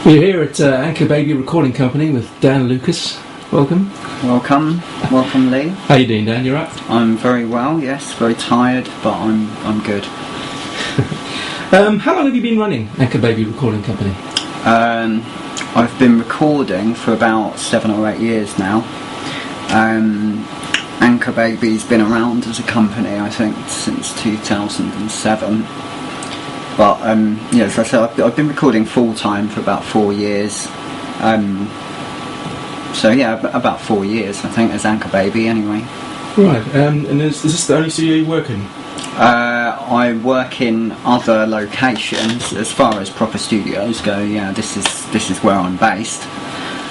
We're here at Anchor Baby Recording Company with Dan Lucas. Welcome. Welcome, Lee. How you doing, Dan? You right? I'm very well. Yes, very tired, but I'm good. How long have you been running Anchor Baby Recording Company? I've been recording for about 7 or 8 years now. Anchor Baby's been around as a company, I think, since 2007. But as I said, I've been recording full time for about 4 years. About 4 years, I think, as Anchor Baby, anyway. Right. And is this the only studio you work in? I work in other locations as far as proper studios go. Yeah, this is where I'm based.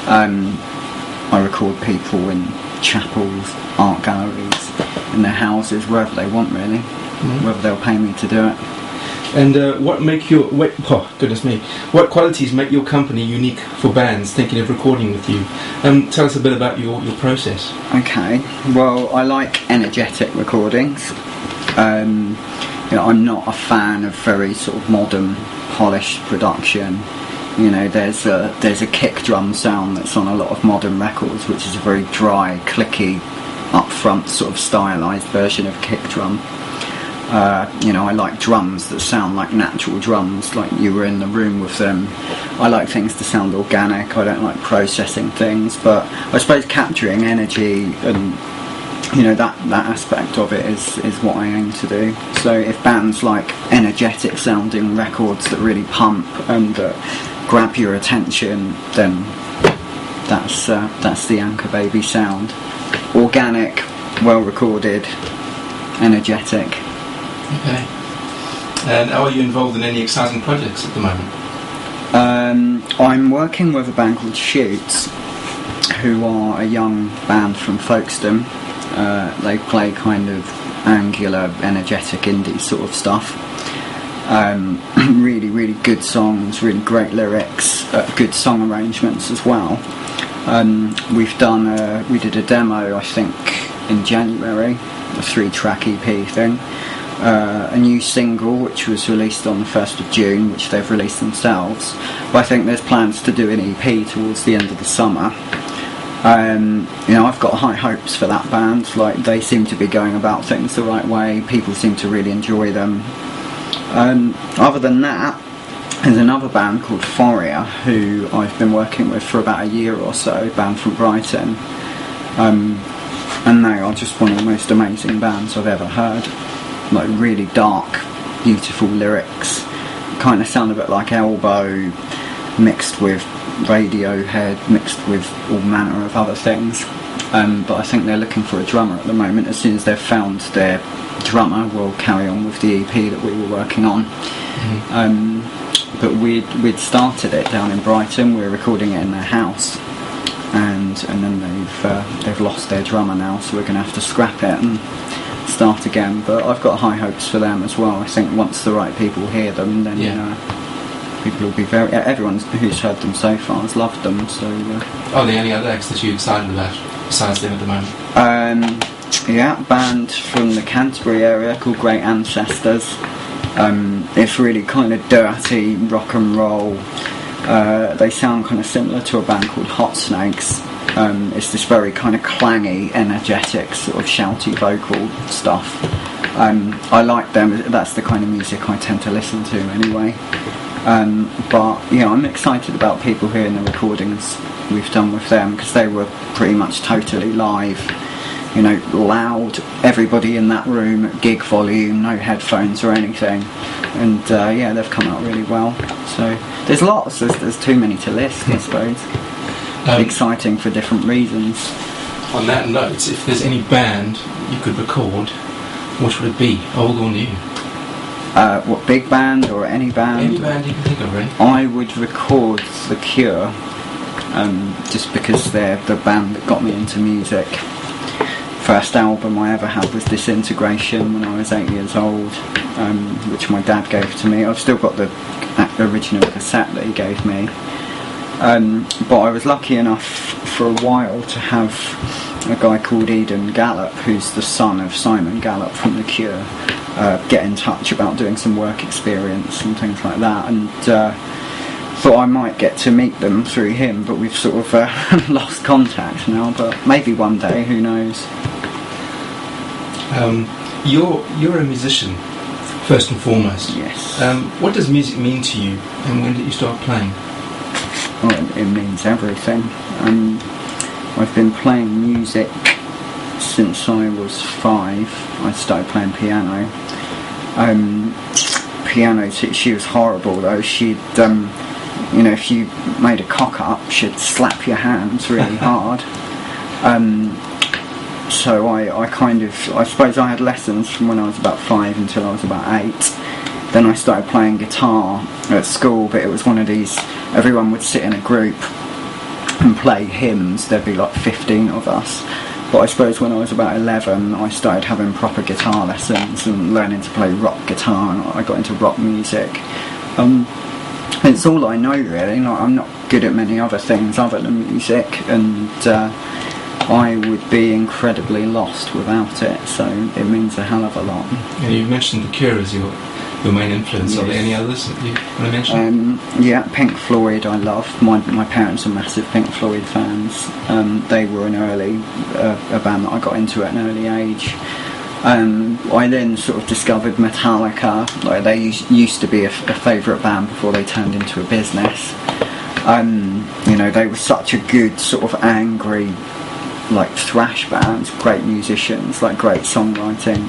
I record people in chapels, art galleries, in their houses, wherever they want, really. Mm-hmm. Whether they'll pay me to do it. And what qualities make your company unique for bands thinking of recording with you? Tell us a bit about your process. Okay, well, I like energetic recordings. I'm not a fan of very sort of modern, polished production. There's a kick drum sound that's on a lot of modern records, which is a very dry, clicky, upfront sort of stylised version of kick drum. I like drums that sound like natural drums, like you were in the room with them. I like things to sound organic. I don't like processing things, but I suppose capturing energy and that aspect of it is what I aim to do. So if bands like energetic sounding records that really pump and grab your attention, then that's the Anchor Baby sound. Organic, well recorded, energetic. Okay. And are you involved in any exciting projects at the moment? I'm working with a band called Shoots, who are a young band from Folkestone. They play kind of angular, energetic indie sort of stuff. Really, really good songs, really great lyrics, good song arrangements as well. We did a demo, I think, in January, a 3-track EP thing. A new single which was released on the 1st of June, which they've released themselves. But I think there's plans to do an EP towards the end of the summer. I've got high hopes for that band. Like, they seem to be going about things the right way. People seem to really enjoy them. Other than that, there's another band called Foria, who I've been working with for about a year or so, a band from Brighton. And they are just one of the most amazing bands I've ever heard. Like, really dark, beautiful lyrics, kind of sound a bit like Elbow, mixed with Radiohead, mixed with all manner of other things. But I think they're looking for a drummer at the moment. As soon as they've found their drummer, we'll carry on with the EP that we were working on. Mm-hmm. But we'd started it down in Brighton. We were recording it in their house, and then they've lost their drummer now, so we're going to have to scrap it and start again. But I've got high hopes for them as well. I think once the right people hear them, then people will be everyone who's heard them so far has loved them. So are there any other acts that you're excited about besides them at the moment? A band from the Canterbury area called Great Ancestors. It's really kind of dirty rock and roll. They sound kind of similar to a band called Hot Snakes. It's this very kind of clangy, energetic, sort of shouty vocal stuff. I like them. That's the kind of music I tend to listen to anyway. But I'm excited about people hearing the recordings we've done with them, because they were pretty much totally live. Loud, everybody in that room at gig volume, no headphones or anything. And they've come out really well. So there's lots. There's too many to list, I suppose. Exciting for different reasons. On that note, if there's any band you could record, what would it be, old or new? What, big band or any band? Any band you can think of, really. I would record The Cure, just because they're the band that got me into music. First album I ever had was Disintegration when I was 8 years old, which my dad gave to me. I've still got the original cassette that he gave me. But I was lucky enough for a while to have a guy called Eden Gallup, who's the son of Simon Gallup from The Cure, get in touch about doing some work experience and things like that. And thought I might get to meet them through him, but we've sort of lost contact now. But maybe one day, who knows? You're a musician, first and foremost. Yes. What does music mean to you, and when did you start playing? Well, it means everything. I've been playing music since I was 5. I started playing piano. Piano teacher, she was horrible though. She'd, if you made a cock up, she'd slap your hands really hard. So I suppose I had lessons from when I was about 5 until I was about 8. Then I started playing guitar at school, but it was one of these, everyone would sit in a group and play hymns. There'd be like 15 of us. But I suppose when I was about 11, I started having proper guitar lessons and learning to play rock guitar, and I got into rock music. It's all I know really. I'm not good at many other things other than music, and I would be incredibly lost without it, so it means a hell of a lot. Yeah, you mentioned The Cure as your main influence. Yes. Are there any others that you want to mention? Yeah, Pink Floyd I love. My parents are massive Pink Floyd fans. They were a band that I got into at an early age. I then sort of discovered Metallica. Like, they used to be a favourite band before they turned into a business. They were such a good sort of angry, like, thrash band, great musicians, like great songwriting.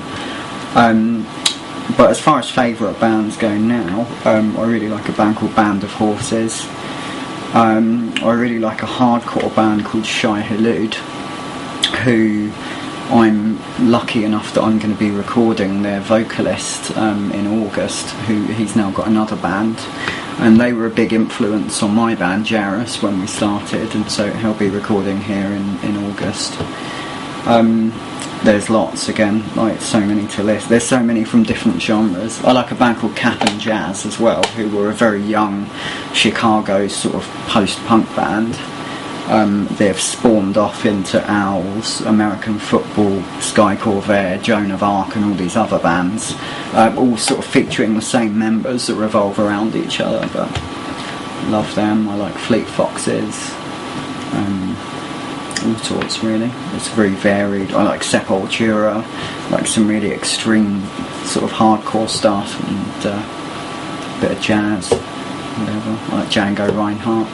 But as far as favourite bands go now, I really like a band called Band of Horses. I really like a hardcore band called Shai Hulud, who I'm lucky enough that I'm going to be recording their vocalist in August, he's now got another band. And they were a big influence on my band, Jarus, when we started, and so he'll be recording here in August. There's lots, again, like so many to list. There's so many from different genres. I like a band called Cap and Jazz as well, who were a very young Chicago sort of post-punk band. They've spawned off into Owls, American Football, Sky Corvair, Joan of Arc, and all these other bands, all sort of featuring the same members that revolve around each other. But love them. I like Fleet Foxes. All sorts really. It's very varied. I like Sepultura, like some really extreme sort of hardcore stuff, and a bit of jazz, whatever. I like Django Reinhardt.